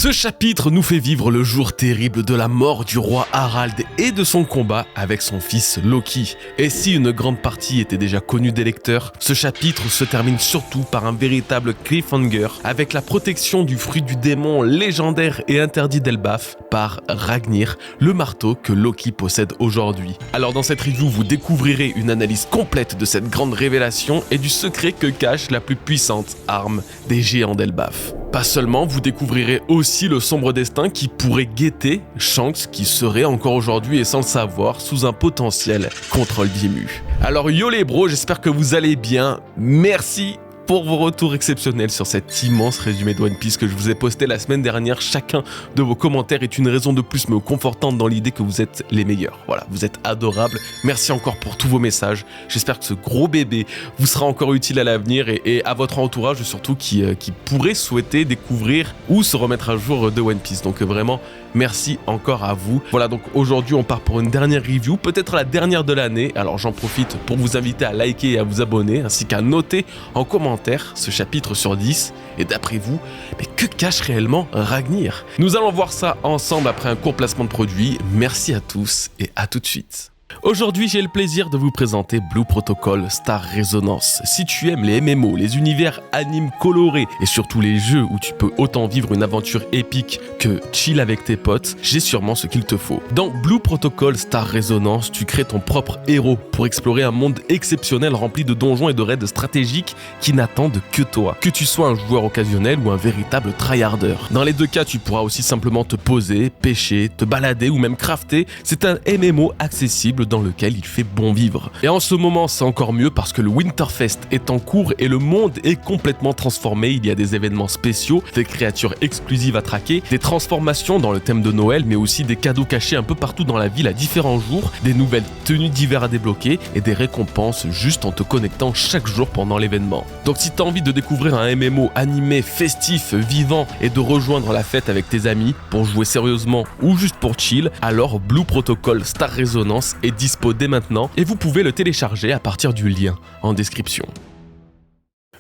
Ce chapitre nous fait vivre le jour terrible de la mort du roi Harald et de son combat avec son fils Loki. Et si une grande partie était déjà connue des lecteurs, ce chapitre se termine surtout par un véritable cliffhanger avec la protection du fruit du démon légendaire et interdit d'Elbaf par Ragnir, le marteau que Loki possède aujourd'hui. Alors dans cette review, vous découvrirez une analyse complète de cette grande révélation et du secret que cache la plus puissante arme des géants d'Elbaf. Pas seulement, vous découvrirez aussi le sombre destin qui pourrait guetter Shanks qui serait encore aujourd'hui et sans le savoir sous un potentiel contrôle d'Imu. Alors yo les bros, j'espère que vous allez bien, merci pour vos retours exceptionnels sur cet immense résumé de One Piece que je vous ai posté la semaine dernière. Chacun de vos commentaires est une raison de plus me confortant dans l'idée que vous êtes les meilleurs. Voilà, vous êtes adorables. Merci encore pour tous vos messages. J'espère que ce gros bébé vous sera encore utile à l'avenir et à votre entourage surtout qui pourrait souhaiter découvrir ou se remettre à jour de One Piece. Donc vraiment, merci encore à vous. Voilà, donc aujourd'hui on part pour une dernière review, peut-être la dernière de l'année. Alors j'en profite pour vous inviter à liker et à vous abonner, ainsi qu'à noter en commentaire ce chapitre sur 10. Et d'après vous, mais que cache réellement Ragnir? Nous allons voir ça ensemble après un court placement de produit. Merci à tous et à tout de suite. Aujourd'hui, j'ai le plaisir de vous présenter Blue Protocol Star Resonance. Si tu aimes les MMO, les univers animes colorés et surtout les jeux où tu peux autant vivre une aventure épique que chill avec tes potes, j'ai sûrement ce qu'il te faut. Dans Blue Protocol Star Resonance, tu crées ton propre héros pour explorer un monde exceptionnel rempli de donjons et de raids stratégiques qui n'attendent que toi. Que tu sois un joueur occasionnel ou un véritable tryharder. Dans les deux cas, tu pourras aussi simplement te poser, pêcher, te balader ou même crafter. C'est un MMO accessible dans lequel il fait bon vivre. Et en ce moment, c'est encore mieux parce que le Winterfest est en cours et le monde est complètement transformé. Il y a des événements spéciaux, des créatures exclusives à traquer, des transformations dans le thème de Noël, mais aussi des cadeaux cachés un peu partout dans la ville à différents jours, des nouvelles tenues d'hiver à débloquer et des récompenses juste en te connectant chaque jour pendant l'événement. Donc si tu as envie de découvrir un MMO animé, festif, vivant et de rejoindre la fête avec tes amis pour jouer sérieusement ou juste pour chill, alors Blue Protocol Star Resonance est dispo dès maintenant et vous pouvez le télécharger à partir du lien en description.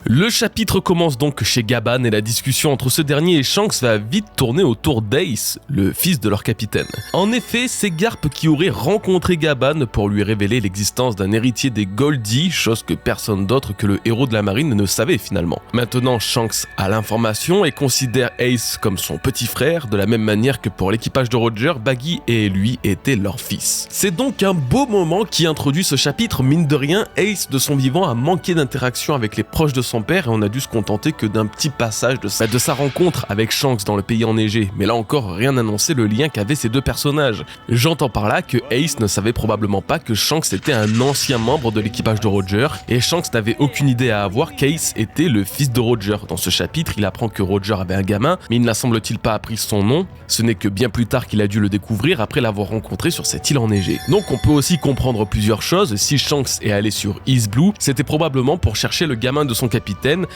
Le chapitre commence donc chez Gaban et la discussion entre ce dernier et Shanks va vite tourner autour d'Ace, le fils de leur capitaine. En effet, c'est Garp qui aurait rencontré Gaban pour lui révéler l'existence d'un héritier des Goldie, chose que personne d'autre que le héros de la marine ne savait finalement. Maintenant, Shanks a l'information et considère Ace comme son petit frère, de la même manière que pour l'équipage de Roger, Baggy et lui étaient leur fils. C'est donc un beau moment qui introduit ce chapitre. Mine de rien, Ace de son vivant a manqué d'interaction avec les proches de son père et on a dû se contenter que d'un petit passage de sa rencontre avec Shanks dans le pays enneigé. Mais là encore, rien n'annonçait le lien qu'avaient ces deux personnages. J'entends par là que Ace ne savait probablement pas que Shanks était un ancien membre de l'équipage de Roger et Shanks n'avait aucune idée à avoir qu'Ace était le fils de Roger. Dans ce chapitre, il apprend que Roger avait un gamin, mais il n'a semble-t-il pas appris son nom. Ce n'est que bien plus tard qu'il a dû le découvrir après l'avoir rencontré sur cette île enneigée. Donc on peut aussi comprendre plusieurs choses. Si Shanks est allé sur East Blue, c'était probablement pour chercher le gamin de son capitaine,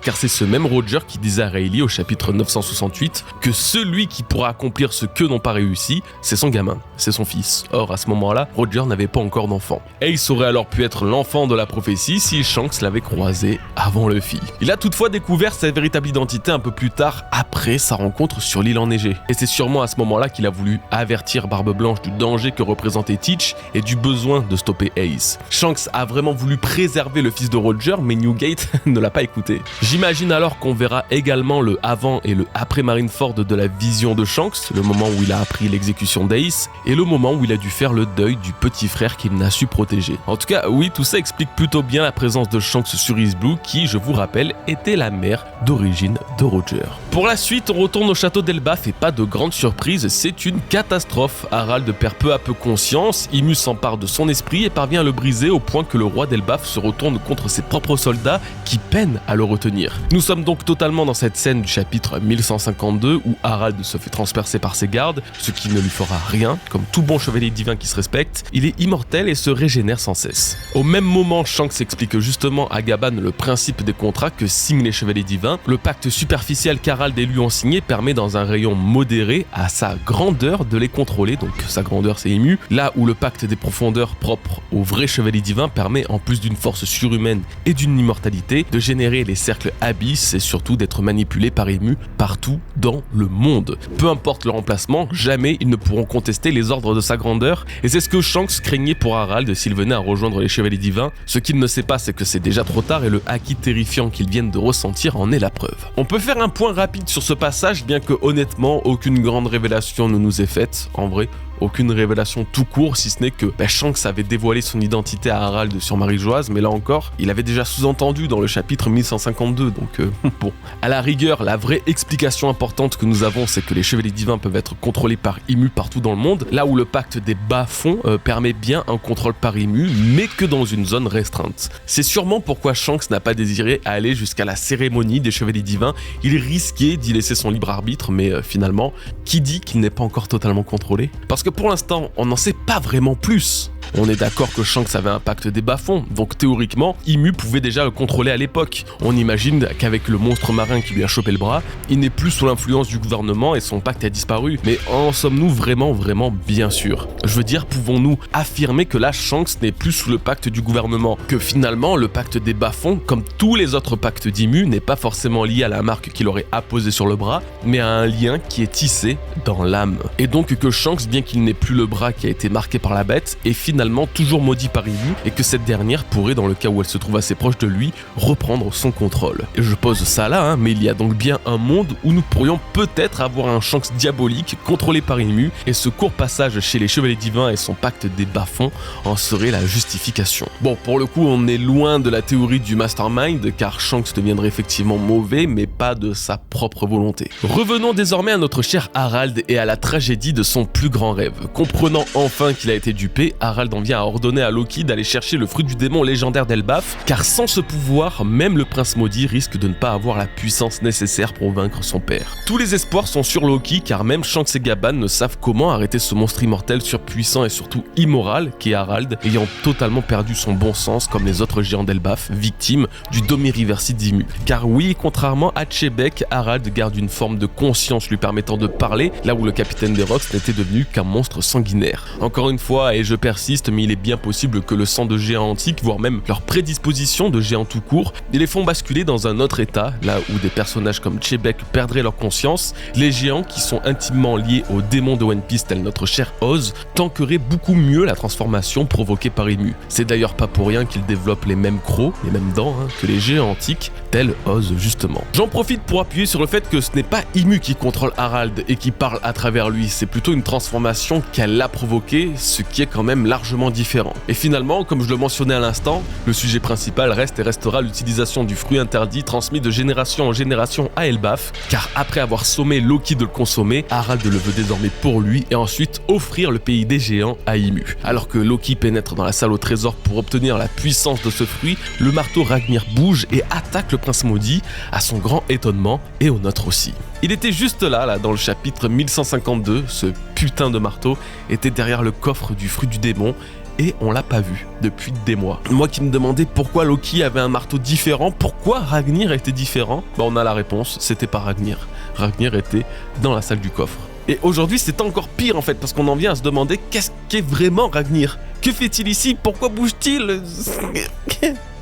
car c'est ce même Roger qui disait à Rayleigh au chapitre 968 que celui qui pourra accomplir ce qu'eux n'ont pas réussi, c'est son gamin, c'est son fils. Or à ce moment-là, Roger n'avait pas encore d'enfant. Ace aurait alors pu être l'enfant de la prophétie si Shanks l'avait croisé avant Luffy. Il a toutefois découvert sa véritable identité un peu plus tard, après sa rencontre sur l'île enneigée. Et c'est sûrement à ce moment-là qu'il a voulu avertir Barbe Blanche du danger que représentait Teach et du besoin de stopper Ace. Shanks a vraiment voulu préserver le fils de Roger, mais Newgate ne l'a pas écouté. J'imagine alors qu'on verra également le avant et le après Marineford de la vision de Shanks, le moment où il a appris l'exécution d'Ace et le moment où il a dû faire le deuil du petit frère qu'il n'a su protéger. En tout cas, oui, tout ça explique plutôt bien la présence de Shanks sur East Blue qui, je vous rappelle, était la mère d'origine de Roger. Pour la suite, on retourne au château d'Elbaf et pas de grande surprise, c'est une catastrophe. Harald perd peu à peu conscience, Imu s'empare de son esprit et parvient à le briser au point que le roi d'Elbaf se retourne contre ses propres soldats qui peinent à le retenir. Nous sommes donc totalement dans cette scène du chapitre 1152 où Harald se fait transpercer par ses gardes, ce qui ne lui fera rien. Comme tout bon chevalier divin qui se respecte, il est immortel et se régénère sans cesse. Au même moment, Shanks explique justement à Gaban le principe des contrats que signent les chevaliers divins. Le pacte superficiel qu'Harald et lui ont signé permet dans un rayon modéré à sa grandeur de les contrôler, donc sa grandeur c'est Imu, là où le pacte des profondeurs propre aux vrais chevaliers divins permet en plus d'une force surhumaine et d'une immortalité de générer d'intégrer les cercles Abyss et surtout d'être manipulés par Imu partout dans le monde. Peu importe leur emplacement, jamais ils ne pourront contester les ordres de sa grandeur, et c'est ce que Shanks craignait pour Harald s'il venait à rejoindre les Chevaliers Divins. Ce qu'il ne sait pas, c'est que c'est déjà trop tard et le haki terrifiant qu'ils viennent de ressentir en est la preuve. On peut faire un point rapide sur ce passage, bien que honnêtement, aucune grande révélation ne nous est faite. En vrai, aucune révélation tout court, si ce n'est que Shanks avait dévoilé son identité à Harald sur Marie-Joise, mais là encore, il avait déjà sous-entendu dans le chapitre 1152, donc bon. À la rigueur, la vraie explication importante que nous avons, c'est que les Chevaliers Divins peuvent être contrôlés par Imu partout dans le monde, là où le pacte des bas-fonds permet bien un contrôle par Imu, mais que dans une zone restreinte. C'est sûrement pourquoi Shanks n'a pas désiré aller jusqu'à la cérémonie des Chevaliers Divins. Il risquait d'y laisser son libre arbitre, mais finalement, qui dit qu'il n'est pas encore totalement contrôlé ? Parce que pour l'instant, on n'en sait pas vraiment plus. On est d'accord que Shanks avait un pacte des bas-fonds, donc théoriquement, Imu pouvait déjà le contrôler à l'époque. On imagine qu'avec le monstre marin qui lui a chopé le bras, il n'est plus sous l'influence du gouvernement et son pacte a disparu. Mais en sommes-nous vraiment bien sûrs ? Je veux dire, pouvons-nous affirmer que là, Shanks n'est plus sous le pacte du gouvernement ? Que finalement, le pacte des bas-fonds, comme tous les autres pactes d'Imu, n'est pas forcément lié à la marque qu'il aurait apposée sur le bras, mais à un lien qui est tissé dans l'âme. Et donc que Shanks, bien qu'il n'ait plus le bras qui a été marqué par la bête, est finalement toujours maudit par Imu et que cette dernière pourrait, dans le cas où elle se trouve assez proche de lui, reprendre son contrôle. Et je pose ça là, mais il y a donc bien un monde où nous pourrions peut-être avoir un Shanks diabolique contrôlé par Imu, et ce court passage chez les Chevaliers Divins et son pacte des bas-fonds en serait la justification. Bon, pour le coup, on est loin de la théorie du Mastermind, car Shanks deviendrait effectivement mauvais, mais pas de sa propre volonté. Revenons désormais à notre cher Harald et à la tragédie de son plus grand rêve. Comprenant enfin qu'il a été dupé, Harald en vient à ordonner à Loki d'aller chercher le fruit du démon légendaire d'Elbaf, car sans ce pouvoir, même le prince maudit risque de ne pas avoir la puissance nécessaire pour vaincre son père. Tous les espoirs sont sur Loki, car même Shanks et Gaban ne savent comment arrêter ce monstre immortel, surpuissant et surtout immoral qu'est Harald, ayant totalement perdu son bon sens comme les autres géants d'Elbaf, victimes du Domiriversi d'Imu. Car oui, contrairement à Chebek, Harald garde une forme de conscience lui permettant de parler, là où le capitaine des Rocks n'était devenu qu'un monstre sanguinaire. Encore une fois, et je persiste, mais il est bien possible que le sang de géants antiques, voire même leur prédisposition de géants tout court, les font basculer dans un autre état, là où des personnages comme Chebek perdraient leur conscience. Les géants qui sont intimement liés aux démons de One Piece, tel notre cher Oz, tankeraient beaucoup mieux la transformation provoquée par Imu. C'est d'ailleurs pas pour rien qu'ils développent les mêmes crocs, les mêmes dents, que les géants antiques, tel Oz justement. J'en profite pour appuyer sur le fait que ce n'est pas Imu qui contrôle Harald et qui parle à travers lui, c'est plutôt une transformation qu'elle a provoquée, ce qui est quand même largement différent. Et finalement, comme je le mentionnais à l'instant, le sujet principal reste et restera l'utilisation du fruit interdit transmis de génération en génération à Elbaf, car après avoir sommé Loki de le consommer, Harald le veut désormais pour lui et ensuite offrir le pays des géants à Imu. Alors que Loki pénètre dans la salle au trésor pour obtenir la puissance de ce fruit, le marteau Ragnir bouge et attaque le prince maudit, à son grand étonnement et au nôtre aussi. Il était juste là dans le chapitre 1152, ce putain de marteau était derrière le coffre du fruit du démon, et on l'a pas vu depuis des mois. Moi qui me demandais pourquoi Loki avait un marteau différent, pourquoi Ragnir était différent, on a la réponse, c'était pas Ragnir. Ragnir était dans la salle du coffre. Et aujourd'hui c'est encore pire en fait, parce qu'on en vient à se demander qu'est-ce qu'est vraiment Ragnir. Que fait-il ici? Pourquoi bouge-t-il?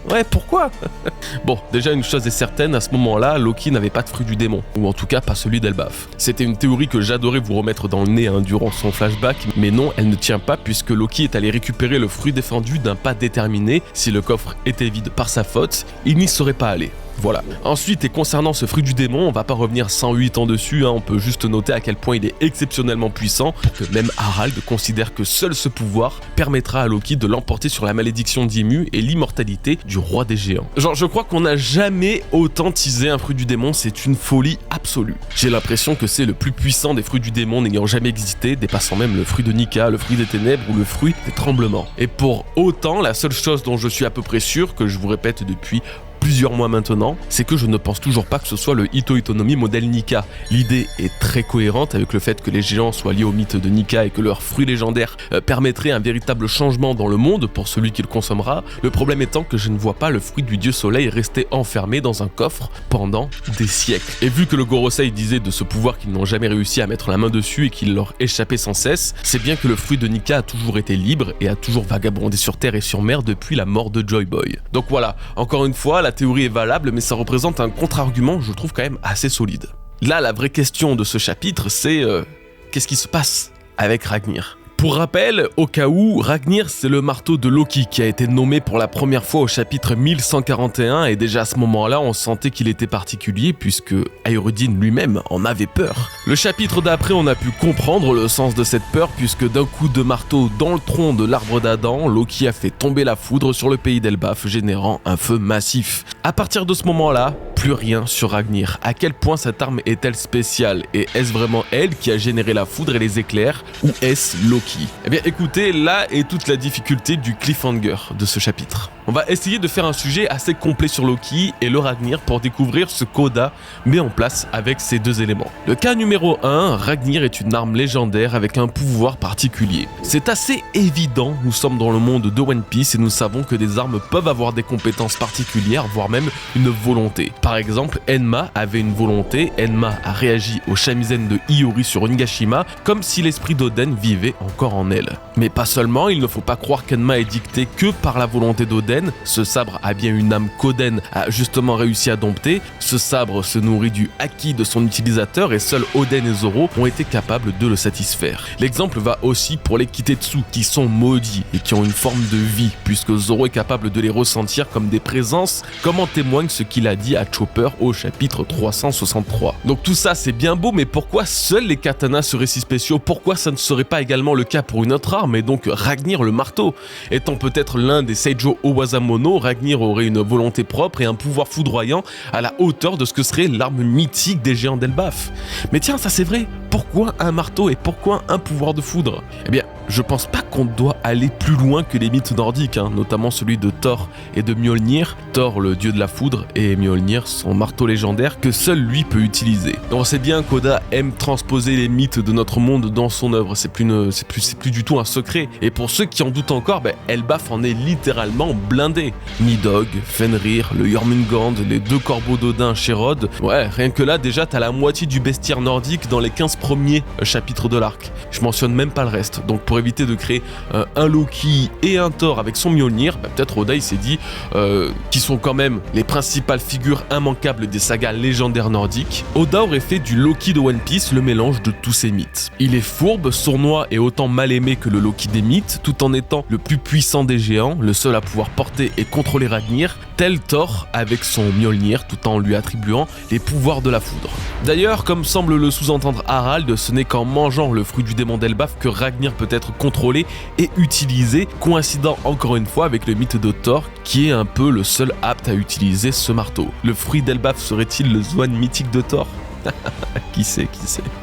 Ouais, pourquoi? Bon, déjà une chose est certaine, à ce moment-là, Loki n'avait pas de fruit du démon, ou en tout cas pas celui d'Elbaf. C'était une théorie que j'adorais vous remettre dans le nez durant son flashback, mais non, elle ne tient pas puisque Loki est allé récupérer le fruit défendu d'un pas déterminé. Si le coffre était vide par sa faute, il n'y serait pas allé. Voilà. Ensuite, et concernant ce fruit du démon, on va pas revenir 108 ans dessus, on peut juste noter à quel point il est exceptionnellement puissant, pour que même Harald considère que seul ce pouvoir permettra à Loki de l'emporter sur la malédiction d'Imu et l'immortalité du roi des géants. Genre, je crois qu'on n'a jamais autant teasé un fruit du démon, c'est une folie absolue. J'ai l'impression que c'est le plus puissant des fruits du démon n'ayant jamais existé, dépassant même le fruit de Nika, le fruit des ténèbres ou le fruit des tremblements. Et pour autant, la seule chose dont je suis à peu près sûr, que je vous répète depuis plusieurs mois maintenant, c'est que je ne pense toujours pas que ce soit le Ito Itonomi modèle Nika. L'idée est très cohérente avec le fait que les géants soient liés au mythe de Nika et que leur fruit légendaire permettrait un véritable changement dans le monde pour celui qui le consommera. Le problème étant que je ne vois pas le fruit du dieu soleil rester enfermé dans un coffre pendant des siècles. Et vu que le Gorosei disait de ce pouvoir qu'ils n'ont jamais réussi à mettre la main dessus et qu'il leur échappait sans cesse, c'est bien que le fruit de Nika a toujours été libre et a toujours vagabondé sur terre et sur mer depuis la mort de Joy Boy. Donc voilà, encore une fois, la théorie est valable, mais ça représente un contre-argument, je trouve quand même assez solide. Là, la vraie question de ce chapitre, c'est qu'est-ce qui se passe avec Ragnir ? Pour rappel, au cas où, Ragnir c'est le marteau de Loki qui a été nommé pour la première fois au chapitre 1141 et déjà à ce moment-là on sentait qu'il était particulier puisque Aurudin lui-même en avait peur. Le chapitre d'après on a pu comprendre le sens de cette peur puisque d'un coup de marteau dans le tronc de l'arbre d'Adam, Loki a fait tomber la foudre sur le pays d'Elbaf générant un feu massif. À partir de ce moment-là, plus rien sur Ragnir. À quel point cette arme est-elle spéciale et est-ce vraiment elle qui a généré la foudre et les éclairs ou est-ce Loki ? Eh bien écoutez, là est toute la difficulté du cliffhanger de ce chapitre. On va essayer de faire un sujet assez complet sur Loki et le Ragnir pour découvrir ce qu'Oda met en place avec ces deux éléments. Le cas numéro 1, Ragnir est une arme légendaire avec un pouvoir particulier. C'est assez évident, nous sommes dans le monde de One Piece et nous savons que des armes peuvent avoir des compétences particulières, voire même une volonté. Par exemple, Enma avait une volonté, Enma a réagi au shamisen de Hiyori sur Onigashima comme si l'esprit d'Oden vivait encore en elle. Mais pas seulement, il ne faut pas croire qu'Enma est dictée que par la volonté d'Oden. Ce sabre a bien une âme qu'Oden a justement réussi à dompter. Ce sabre se nourrit du haki de son utilisateur et seuls Oden et Zoro ont été capables de le satisfaire. L'exemple va aussi pour les Kitetsu qui sont maudits et qui ont une forme de vie puisque Zoro est capable de les ressentir comme des présences, comme en témoigne ce qu'il a dit à Chopper au chapitre 363. Donc tout ça c'est bien beau, mais pourquoi seuls les katanas seraient si spéciaux ? Pourquoi ça ne serait pas également le cas pour une autre arme et donc Ragnir le marteau ? Étant peut-être l'un des Seijo Owasamono, Ragnir aurait une volonté propre et un pouvoir foudroyant à la hauteur de ce que serait l'arme mythique des géants d'Elbaf. Mais tiens, ça c'est vrai, pourquoi un marteau et pourquoi un pouvoir de foudre ? Eh bien, je pense pas qu'on doit aller plus loin que les mythes nordiques, notamment celui de Thor et de Mjolnir. Thor, le dieu de la foudre, et Mjolnir, son marteau légendaire que seul lui peut utiliser. On sait bien qu'Oda aime transposer les mythes de notre monde dans son œuvre, c'est plus du tout un secret. Et pour ceux qui en doutent encore, Elbaf en est littéralement blindé. Nidhogg, Fenrir, le Jormungand, les deux corbeaux d'Odin chez Rod. Ouais, rien que là, déjà, t'as la moitié du bestiaire nordique dans les 15 premiers chapitres de l'arc. Je mentionne même pas le reste. Donc pour éviter de créer un Loki et un Thor avec son Mjolnir, peut-être Oda il s'est dit qui sont quand même les principales figures immanquables des sagas légendaires nordiques. Oda aurait fait du Loki de One Piece le mélange de tous ces mythes. Il est fourbe, sournois et autant mal aimé que le Loki des mythes, tout en étant le plus puissant des géants, le seul à pouvoir porter et contrôler Ragnir, tel Thor avec son Mjolnir, tout en lui attribuant les pouvoirs de la foudre. D'ailleurs, comme semble le sous-entendre Harald, ce n'est qu'en mangeant le fruit du démon d'Elbaf que Ragnir peut être contrôlé et utilisé, coïncidant encore une fois avec le mythe de Thor, qui est un peu le seul apte à utiliser ce marteau. Le fruit d'Elbaf serait-il le Zwan mythique de Thor ? Qui sait.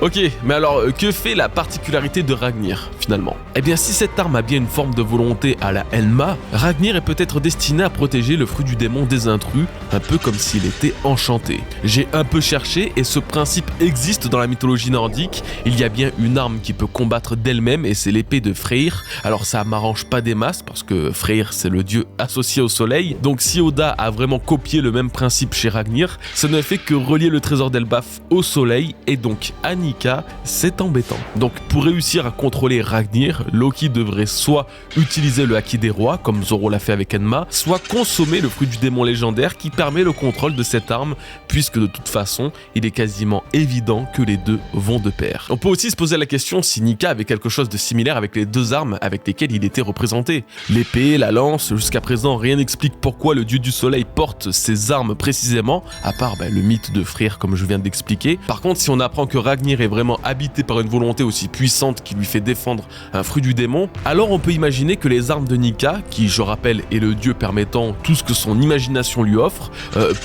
Ok, mais alors, que fait la particularité de Ragnir, finalement ? Eh bien, si cette arme a bien une forme de volonté à la Enma, Ragnir est peut-être destiné à protéger le fruit du démon des intrus, un peu comme s'il était enchanté. J'ai un peu cherché, et ce principe existe dans la mythologie nordique. Il y a bien une arme qui peut combattre d'elle-même, et c'est l'épée de Freyr. Alors ça m'arrange pas des masses, parce que Freyr, c'est le dieu associé au soleil. Donc si Oda a vraiment copié le même principe chez Ragnir, ça ne fait que relier le trésor d'Elbaf au soleil et donc à Nika, c'est embêtant. Donc pour réussir à contrôler Ragnir, Loki devrait soit utiliser le haki des rois comme Zoro l'a fait avec Enma, soit consommer le fruit du démon légendaire qui permet le contrôle de cette arme puisque de toute façon il est quasiment évident que les deux vont de pair. On peut aussi se poser la question si Nika avait quelque chose de similaire avec les deux armes avec lesquelles il était représenté. L'épée, la lance, jusqu'à présent rien n'explique pourquoi le dieu du soleil porte ces armes précisément, à part le mythe de Freyr comme je viens d'expliquer. Par contre, si on apprend que Ragnir est vraiment habité par une volonté aussi puissante qui lui fait défendre un fruit du démon, alors on peut imaginer que les armes de Nika, qui je rappelle est le dieu permettant tout ce que son imagination lui offre,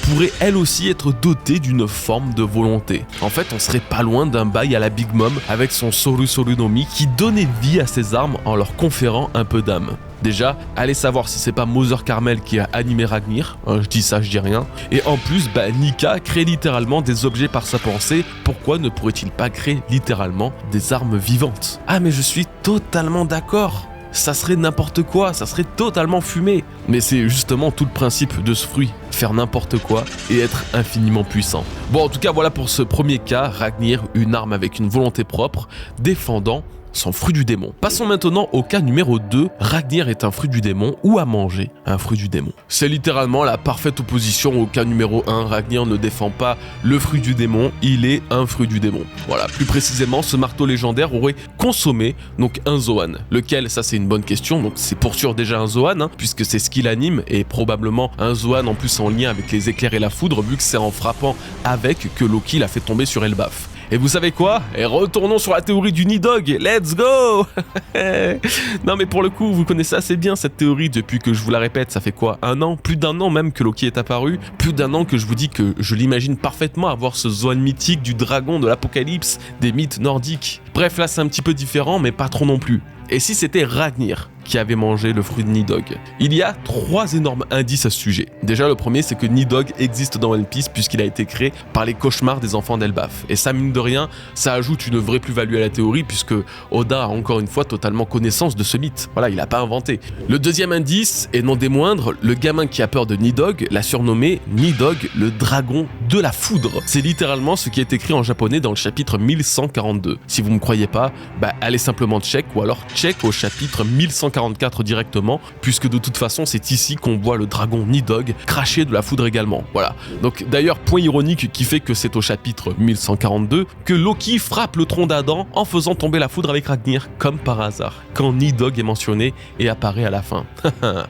pourraient elles aussi être dotées d'une forme de volonté. En fait, on serait pas loin d'un bail à la Big Mom avec son Soru Soru no Mi qui donnait vie à ses armes en leur conférant un peu d'âme. Déjà, allez savoir si c'est pas Mother Carmel qui a animé Ragnir, je dis ça, je dis rien. Et en plus, Nika crée littéralement des objets par sa pensée, pourquoi ne pourrait-il pas créer littéralement des armes vivantes ? Ah mais je suis totalement d'accord, ça serait n'importe quoi, ça serait totalement fumé. Mais c'est justement tout le principe de ce fruit. faire n'importe quoi et être infiniment puissant. Bon, en tout cas, voilà pour ce premier cas, Ragnir, une arme avec une volonté propre, défendant son fruit du démon. Passons maintenant au cas numéro 2, Ragnir est un fruit du démon ou a mangé un fruit du démon. C'est littéralement la parfaite opposition au cas numéro 1, Ragnir ne défend pas le fruit du démon, il est un fruit du démon. Voilà, plus précisément, ce marteau légendaire aurait consommé donc un Zoan. Lequel, ça c'est une bonne question, donc c'est pour sûr déjà un Zoan, hein, puisque c'est ce qui l'anime, et probablement un Zoan en plus en lien avec les éclairs et la foudre, vu que c'est en frappant avec que Loki l'a fait tomber sur Elbaf. Et vous savez quoi? Et retournons sur la théorie du Nidhogg, let's go. Non mais pour le coup, vous connaissez assez bien cette théorie depuis que je vous la répète, ça fait quoi? Un an? Plus d'un an même que Loki est apparu, plus d'un an que je vous dis que je l'imagine parfaitement avoir ce Zoan mythique du dragon de l'apocalypse, des mythes nordiques. Bref, là c'est un petit peu différent, mais pas trop non plus. Et si c'était Ragnir qui avait mangé le fruit de Nidhogg? Il y a 3 énormes indices à ce sujet. Déjà, le premier, c'est que Nidhogg existe dans One Piece puisqu'il a été créé par les cauchemars des enfants d'Elbaf. Et ça, mine de rien, ça ajoute une vraie plus-value à la théorie puisque Oda a encore une fois totalement connaissance de ce mythe. Voilà, il n'a pas inventé. Le deuxième indice, et non des moindres, le gamin qui a peur de Nidhogg l'a surnommé Nidhogg, le dragon de la foudre. C'est littéralement ce qui est écrit en japonais dans le chapitre 1142. Si vous ne me croyez pas, allez simplement check ou alors check au chapitre 1144 directement, puisque de toute façon c'est ici qu'on voit le dragon Nidhogg cracher de la foudre également. Voilà. Donc d'ailleurs, point ironique qui fait que c'est au chapitre 1142 que Loki frappe le tronc d'Adam en faisant tomber la foudre avec Ragnir, comme par hasard, quand Nidhogg est mentionné et apparaît à la fin.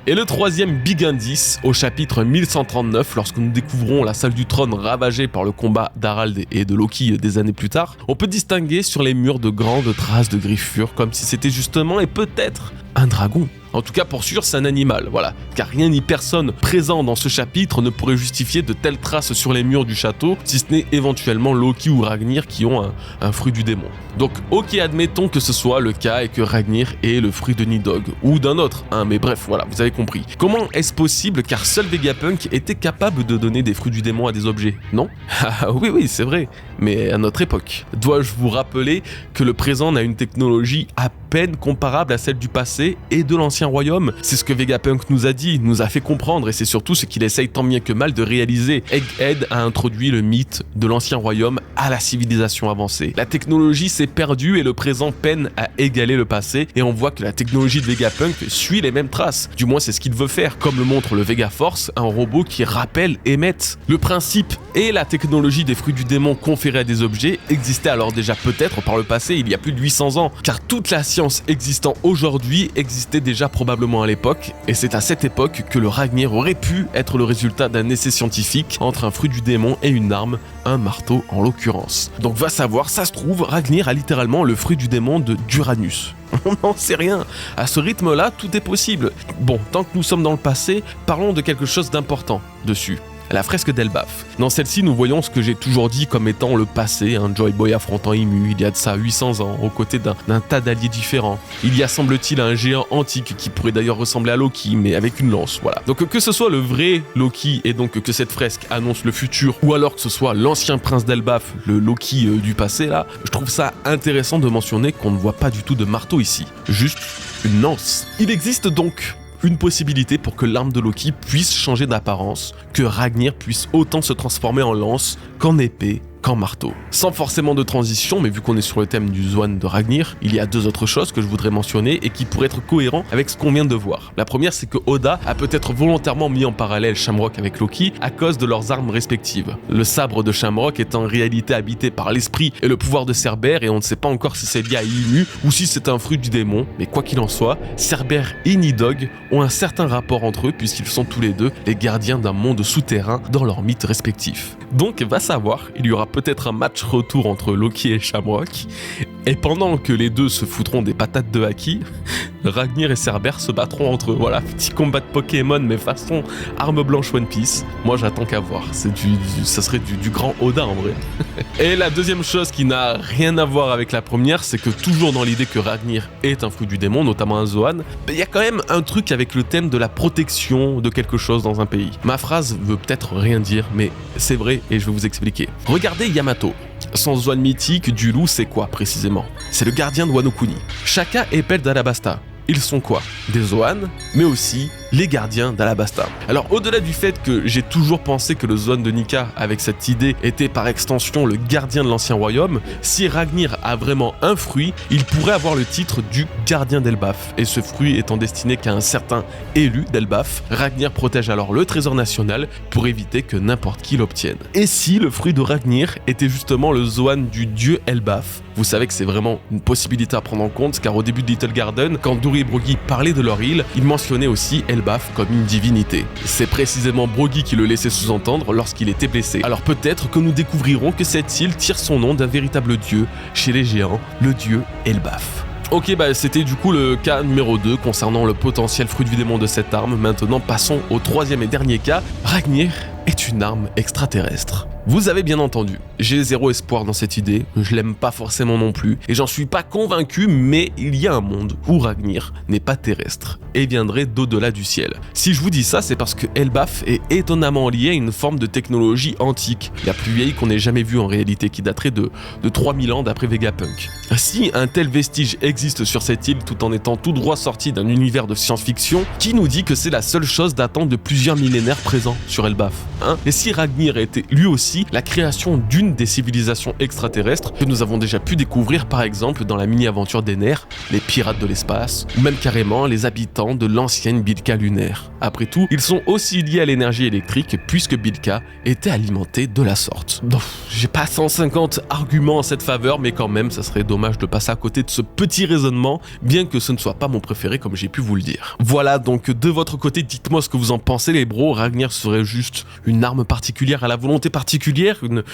Et le troisième big indice, au chapitre 1139, lorsque nous découvrons la salle du trône ravagée par le combat d'Harald et de Loki des années plus tard, on peut distinguer sur les murs de grandes traces de griffures, comme si c'était justement et peut-être un dragon. En tout cas, pour sûr, c'est un animal, voilà. Car rien ni personne présent dans ce chapitre ne pourrait justifier de telles traces sur les murs du château, si ce n'est éventuellement Loki ou Ragnir qui ont un fruit du démon. Donc, ok, admettons que ce soit le cas et que Ragnir est le fruit de Nidhogg, ou d'un autre, hein, mais bref, voilà, vous avez compris. Comment est-ce possible, car seul Vegapunk était capable de donner des fruits du démon à des objets, non? Ah oui, c'est vrai, mais à notre époque. Dois-je vous rappeler que le présent n'a une technologie à peine comparable à celle du passé et de l'ancien royaume? C'est ce que Vegapunk nous a dit, nous a fait comprendre, et c'est surtout ce qu'il essaye tant bien que mal de réaliser. Egghead a introduit le mythe de l'ancien royaume à la civilisation avancée. La technologie s'est perdue et le présent peine à égaler le passé, et on voit que la technologie de Vegapunk suit les mêmes traces. Du moins c'est ce qu'il veut faire, comme le montre le Vegaforce, un robot qui rappelle Emmet. Le principe et la technologie des fruits du démon conférés à des objets existaient alors déjà peut-être par le passé, il y a plus de 800 ans, car toute la science existant aujourd'hui existait déjà probablement à l'époque, et c'est à cette époque que le Ragnir aurait pu être le résultat d'un essai scientifique entre un fruit du démon et une arme, un marteau en l'occurrence. Donc va savoir, ça se trouve, Ragnir a littéralement le fruit du démon d'Uranus. On n'en sait rien. À ce rythme-là, tout est possible. Bon, tant que nous sommes dans le passé, parlons de quelque chose d'important dessus. La fresque d'Elbaf. Dans celle-ci, nous voyons ce que j'ai toujours dit comme étant le passé, un Joy Boy affrontant Ymue, il y a de ça 800 ans, aux côtés d'un tas d'alliés différents. Il y a, semble-t-il, un géant antique qui pourrait d'ailleurs ressembler à Loki, mais avec une lance, voilà. Donc que ce soit le vrai Loki, et donc que cette fresque annonce le futur, ou alors que ce soit l'ancien prince d'Elbaf, le Loki du passé, là, je trouve ça intéressant de mentionner qu'on ne voit pas du tout de marteau ici, juste une lance. Il existe donc une possibilité pour que l'arme de Loki puisse changer d'apparence, que Ragnir puisse autant se transformer en lance qu'en épée, qu'en marteau. Sans forcément de transition, mais vu qu'on est sur le thème du Zoan de Ragnir, il y a 2 autres choses que je voudrais mentionner et qui pourraient être cohérents avec ce qu'on vient de voir. La première, c'est que Oda a peut-être volontairement mis en parallèle Shamrock avec Loki à cause de leurs armes respectives. Le sabre de Shamrock est en réalité habité par l'esprit et le pouvoir de Cerbère, et on ne sait pas encore si c'est lié à Ymue ou si c'est un fruit du démon, mais quoi qu'il en soit, Cerbère et Nidhogg ont un certain rapport entre eux puisqu'ils sont tous les deux les gardiens d'un monde souterrain dans leurs mythes respectifs. Donc, va savoir, il y aura peut-être un match retour entre Loki et Shamrock, et pendant que les deux se foutront des patates de Haki, Ragnir et Cerbère se battront entre eux. Voilà, petit combat de Pokémon, mais façon arme blanche One Piece. Moi, j'attends qu'à voir. Ça serait du grand Oda en vrai. Et la deuxième chose qui n'a rien à voir avec la première, c'est que toujours dans l'idée que Ragnir est un fruit du démon, notamment un Zoan, il y a quand même un truc avec le thème de la protection de quelque chose dans un pays. Ma phrase veut peut-être rien dire, mais c'est vrai et je vais vous expliquer. Regardez Yamato. Son Zoan mythique du loup, c'est quoi précisément? C'est le gardien de Wano Kuni. Shaka et Pelt d'Alabasta. Ils sont quoi? Des Zoan, mais aussi les gardiens d'Alabasta. Alors au-delà du fait que j'ai toujours pensé que le Zoan de Nika avec cette idée était par extension le gardien de l'ancien royaume, si Ragnir a vraiment un fruit, il pourrait avoir le titre du gardien d'Elbaf. Et ce fruit étant destiné qu'à un certain élu d'Elbaf, Ragnir protège alors le trésor national pour éviter que n'importe qui l'obtienne. Et si le fruit de Ragnir était justement le Zoan du dieu Elbaf? Vous savez que c'est vraiment une possibilité à prendre en compte, car au début de Little Garden, quand Dori et Broggy parlaient de leur île, ils mentionnaient aussi Elbaf comme une divinité. C'est précisément Broggy qui le laissait sous-entendre lorsqu'il était blessé. Alors peut-être que nous découvrirons que cette île tire son nom d'un véritable dieu chez les géants, le dieu Elbaf. Ok, c'était du coup le cas numéro 2 concernant le potentiel fruit du démon de cette arme. Maintenant, passons au troisième et dernier cas. Ragnir est une arme extraterrestre. Vous avez bien entendu, j'ai zéro espoir dans cette idée, je l'aime pas forcément non plus, et j'en suis pas convaincu, mais il y a un monde où Ragnir n'est pas terrestre, et viendrait d'au-delà du ciel. Si je vous dis ça, c'est parce que Elbaf est étonnamment lié à une forme de technologie antique, la plus vieille qu'on ait jamais vue en réalité, qui daterait de 3000 ans d'après Vegapunk. Si un tel vestige existe sur cette île tout en étant tout droit sorti d'un univers de science-fiction, qui nous dit que c'est la seule chose datant de plusieurs millénaires présents sur Elbaf, hein? Et si Ragnir était lui aussi la création d'une des civilisations extraterrestres que nous avons déjà pu découvrir par exemple dans la mini-aventure d'Ener, les pirates de l'espace, ou même carrément les habitants de l'ancienne Bilka lunaire. Après tout, ils sont aussi liés à l'énergie électrique puisque Bilka était alimentée de la sorte. Bon, j'ai pas 150 arguments en cette faveur, mais quand même, ça serait dommage de passer à côté de ce petit raisonnement, bien que ce ne soit pas mon préféré comme j'ai pu vous le dire. Voilà, donc de votre côté, dites-moi ce que vous en pensez les bros. Ragnir serait juste une arme particulière à la volonté particulière,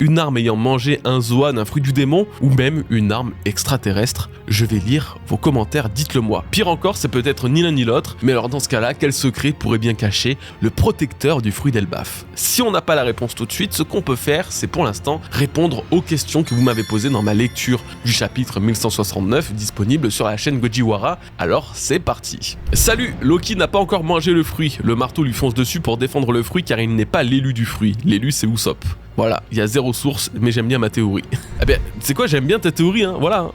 une arme ayant mangé un Zoan, un fruit du démon, ou même une arme extraterrestre? Je vais lire vos commentaires, dites-le moi. Pire encore, c'est peut-être ni l'un ni l'autre, mais alors dans ce cas-là, quel secret pourrait bien cacher le protecteur du fruit d'Elbaf? Si on n'a pas la réponse tout de suite, ce qu'on peut faire, c'est pour l'instant répondre aux questions que vous m'avez posées dans ma lecture du chapitre 1169, disponible sur la chaîne Gojiwara. Alors c'est parti. Salut, Loki n'a pas encore mangé le fruit. Le marteau lui fonce dessus pour défendre le fruit car il n'est pas l'élu du fruit. L'élu c'est Usopp. Voilà, il y a zéro source, mais j'aime bien ma théorie. Eh bien, c'est quoi, j'aime bien ta théorie, hein, voilà.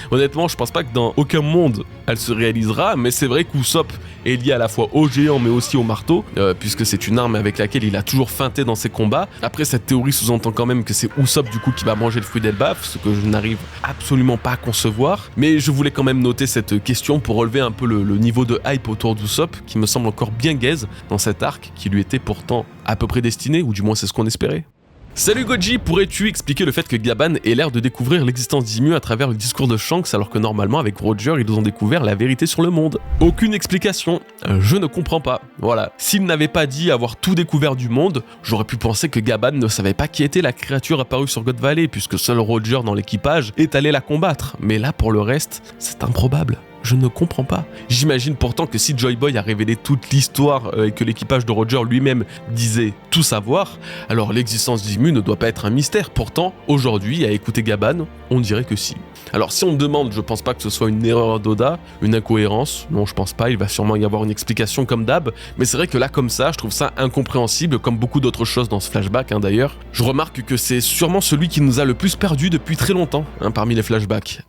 Honnêtement, je pense pas que dans aucun monde, elle se réalisera, mais c'est vrai qu'Usopp est lié à la fois au géant, mais aussi au marteau, puisque c'est une arme avec laquelle il a toujours feinté dans ses combats. Après, cette théorie sous-entend quand même que c'est Usopp, du coup, qui va manger le fruit d'Elbaf, ce que je n'arrive absolument pas à concevoir. Mais je voulais quand même noter cette question pour relever un peu le niveau de hype autour d'Usopp, qui me semble encore bien gaze dans cet arc, qui lui était pourtant à peu près destiné, ou du moins c'est ce qu'on espérait. Salut Goji, pourrais-tu expliquer le fait que Gaban ait l'air de découvrir l'existence d'Imu à travers le discours de Shanks alors que normalement avec Roger ils ont découvert la vérité sur le monde? Aucune explication, je ne comprends pas. Voilà, s'il n'avait pas dit avoir tout découvert du monde, j'aurais pu penser que Gaban ne savait pas qui était la créature apparue sur God Valley puisque seul Roger dans l'équipage est allé la combattre. Mais là pour le reste, c'est improbable. Je ne comprends pas. J'imagine pourtant que si Joy Boy a révélé toute l'histoire et que l'équipage de Roger lui-même disait tout savoir, alors l'existence d'Imu ne doit pas être un mystère. Pourtant, aujourd'hui, à écouter Gaban, on dirait que si. Alors si on me demande, je pense pas que ce soit une erreur d'Oda, une incohérence, non je pense pas, il va sûrement y avoir une explication comme d'hab, mais c'est vrai que là comme ça, je trouve ça incompréhensible, comme beaucoup d'autres choses dans ce flashback d'ailleurs. Je remarque que c'est sûrement celui qui nous a le plus perdu depuis très longtemps, parmi les flashbacks.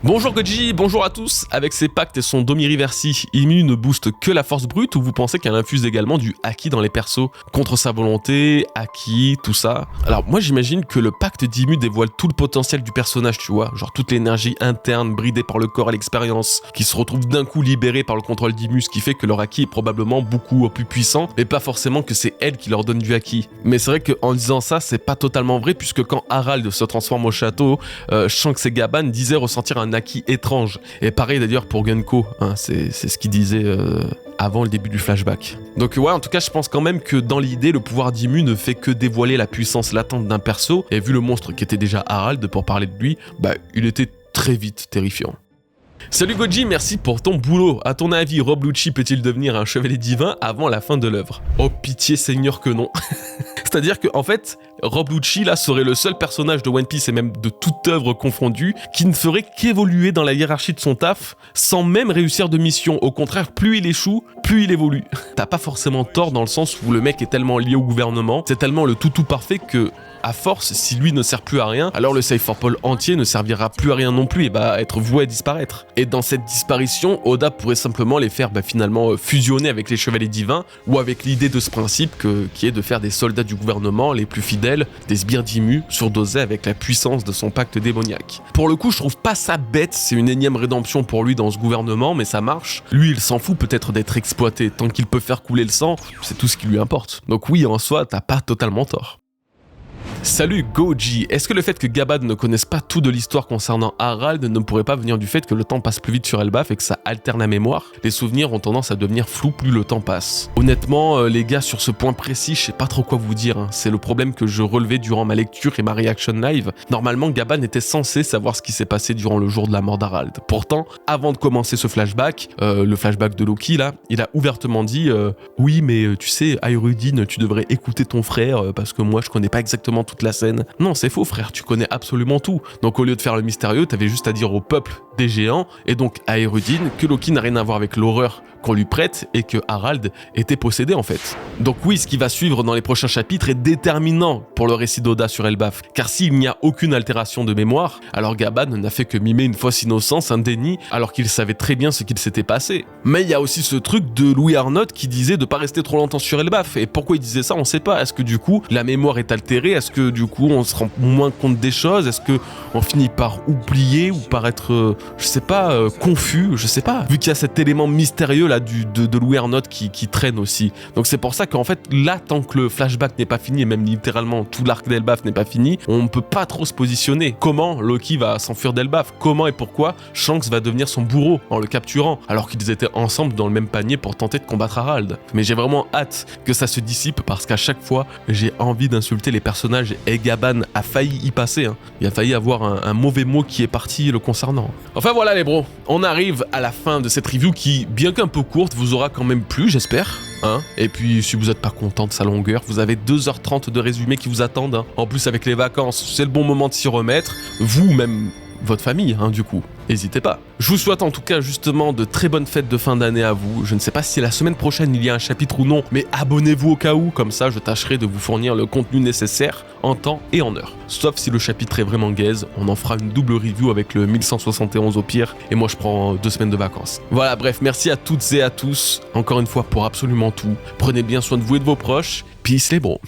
Bonjour Goji, bonjour à tous. Avec ses pactes et son Domi-Reversi, Imu ne booste que la force brute ou vous pensez qu'elle infuse également du Haki dans les persos? Contre sa volonté, Haki, tout ça. Alors moi j'imagine que le pacte d'Imu dévoile tout le potentiel du personnage, tu vois. Genre toute l'énergie interne bridée par le corps et l'expérience, qui se retrouve d'un coup libérée par le contrôle d'Imu, ce qui fait que leur Haki est probablement beaucoup plus puissant, mais pas forcément que c'est elle qui leur donne du Haki. Mais c'est vrai qu'en disant ça, c'est pas totalement vrai, puisque quand Harald se transforme au château, Shanks et Gaban disaient ressentir un Haki étrange. Et pareil d'ailleurs pour Gunko, c'est ce qu'il disait avant le début du flashback. Donc ouais, en tout cas je pense quand même que dans l'idée, le pouvoir d'Imu ne fait que dévoiler la puissance latente d'un perso, et vu le monstre qui était déjà Harald, pour parler de lui, il était très vite terrifiant. Salut Goji, merci pour ton boulot. À ton avis, Rob Lucci peut-il devenir un chevalier divin avant la fin de l'œuvre? Oh pitié Seigneur que non. C'est-à-dire que en fait, Rob Lucci là serait le seul personnage de One Piece et même de toute œuvre confondue qui ne ferait qu'évoluer dans la hiérarchie de son taf sans même réussir de mission. Au contraire, plus il échoue, plus il évolue. T'as pas forcément tort dans le sens où le mec est tellement lié au gouvernement, c'est tellement le tout parfait que à force, si lui ne sert plus à rien, alors le Save for Paul entier ne servira plus à rien non plus et être voué à disparaître. Et dans cette disparition, Oda pourrait simplement les faire finalement fusionner avec les Chevaliers Divins ou avec l'idée de ce principe qui est de faire des soldats du gouvernement les plus fidèles, des sbires d'Imu, surdosés avec la puissance de son pacte démoniaque. Pour le coup, je trouve pas ça bête, c'est une énième rédemption pour lui dans ce gouvernement, mais ça marche. Lui, il s'en fout peut-être d'être exploité, tant qu'il peut faire couler le sang, c'est tout ce qui lui importe. Donc oui, en soi, t'as pas totalement tort. Salut Goji, est-ce que le fait que Gabad ne connaisse pas tout de l'histoire concernant Harald ne pourrait pas venir du fait que le temps passe plus vite sur Elbaf et que ça alterne la mémoire? Les souvenirs ont tendance à devenir flous plus le temps passe. Honnêtement, les gars, sur ce point précis, je sais pas trop quoi vous dire, hein. C'est le problème que je relevais durant ma lecture et ma réaction live. Normalement, Gabad était censé savoir ce qui s'est passé durant le jour de la mort d'Harald. Pourtant, avant de commencer ce flashback, le flashback de Loki là, il a ouvertement dit oui mais tu sais, Ayrudine, tu devrais écouter ton frère parce que moi je connais pas exactement toute la scène. Non, c'est faux frère, tu connais absolument tout. Donc au lieu de faire le mystérieux, t'avais juste à dire au peuple des géants, et donc à Ayrudine, que Loki n'a rien à voir avec l'horreur qu'on lui prête et que Harald était possédé en fait. Donc oui, ce qui va suivre dans les prochains chapitres est déterminant pour le récit d'Oda sur Elbaf, car s'il n'y a aucune altération de mémoire, alors Gabad n'a fait que mimer une fausse innocence, un déni, alors qu'il savait très bien ce qu'il s'était passé. Mais il y a aussi ce truc de Louis Arnott qui disait de pas rester trop longtemps sur Elbaf, et pourquoi il disait ça, on sait pas. Est-ce que du coup, la mémoire est altérée? Est-ce que du coup, on se rend moins compte des choses? Est-ce que on finit par oublier ou par être, je sais pas, confus? Je sais pas. Vu qu'il y a cet élément mystérieux là de Louis Arnott qui traîne aussi. Donc c'est pour ça qu'en fait, là, tant que le flashback n'est pas fini, et même littéralement tout l'arc d'Elbaf n'est pas fini, on ne peut pas trop se positionner. Comment Loki va s'enfuir d'Elbaf? Comment et pourquoi Shanks va devenir son bourreau en le capturant, alors qu'ils étaient ensemble dans le même panier pour tenter de combattre Harald? Mais j'ai vraiment hâte que ça se dissipe parce qu'à chaque fois, j'ai envie d'insulter les personnages et Gaban a failli y passer. Hein. Il a failli avoir un mauvais mot qui est parti le concernant. Enfin voilà les bros, on arrive à la fin de cette review qui, bien qu'un peu courte, vous aura quand même plu, j'espère. Hein, et puis si vous n'êtes pas content de sa longueur, vous avez 2h30 de résumé qui vous attendent. Hein. En plus avec les vacances, c'est le bon moment de s'y remettre. Vous, même votre famille, hein, du coup. N'hésitez pas. Je vous souhaite en tout cas justement de très bonnes fêtes de fin d'année à vous. Je ne sais pas si la semaine prochaine il y a un chapitre ou non, mais abonnez-vous au cas où, comme ça je tâcherai de vous fournir le contenu nécessaire en temps et en heure. Sauf si le chapitre est vraiment gaze, on en fera une double review avec le 1171 au pire, et moi je prends 2 semaines de vacances. Voilà, bref, merci à toutes et à tous, encore une fois pour absolument tout. Prenez bien soin de vous et de vos proches, peace les bros.